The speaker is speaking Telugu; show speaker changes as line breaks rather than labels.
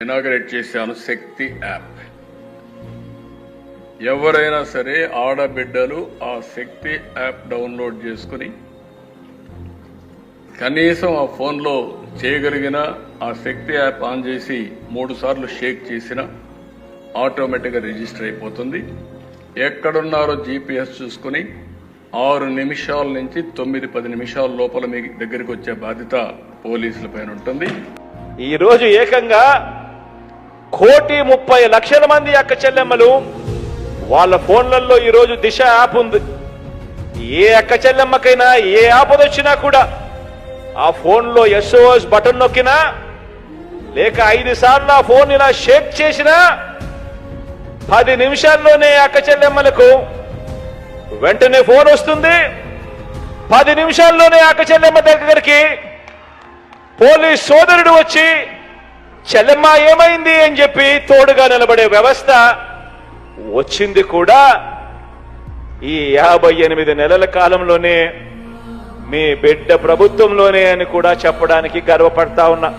ఇనాగరేట్ చేశాను శక్తి యాప్. ఎవరైనా సరే ఆడబిడ్డలు ఆ శక్తి యాప్ డౌన్లోడ్ చేసుకుని కనీసం ఆ ఫోన్లో చేయగలిగిన ఆ శక్తి యాప్ ఆన్ చేసి 3 సార్లు షేక్ చేసిన ఆటోమేటిక్గా రిజిస్టర్ అయిపోతుంది. ఎక్కడున్నారో జీపీఎస్ చూసుకుని 6 నిమిషాల నుంచి 9-10 నిమిషాల లోపల మీ దగ్గరికి వచ్చే బాధ్యత పోలీసుల పైన ఉంటుంది.
ఈ రోజు ఏకంగా 1,30,00,000 మంది అక్క చెల్లెమ్మలు వాళ్ళ ఫోన్లలో ఈ రోజు దిశ యాప్ ఉంది. ఏ అక్క చెల్లెమ్మకైనా ఏ ఆపద వచ్చినా కూడా ఆ ఫోన్లో SOS బటన్ నొక్కినా లేక 5 సార్లు ఆ ఫోన్ ఇలా షేక్ చేసినా 10 నిమిషాల్లోనే అక్క చెల్లెమ్మలకు వెంటనే ఫోన్ వస్తుంది. 10 నిమిషాల్లోనే అక్క చెల్లెమ్మ దగ్గరికి పోలీస్ సోదరుడు వచ్చి చెల్లెమ్మ ఏమైంది అని చెప్పి తోడుగా నిలబడే వ్యవస్థ వచ్చింది కూడా ఈ 58 నెలల కాలంలోనే మీ బిడ్డ ప్రభుత్వంలోనే అని కూడా చెప్పడానికి గర్వపడతా ఉన్నా.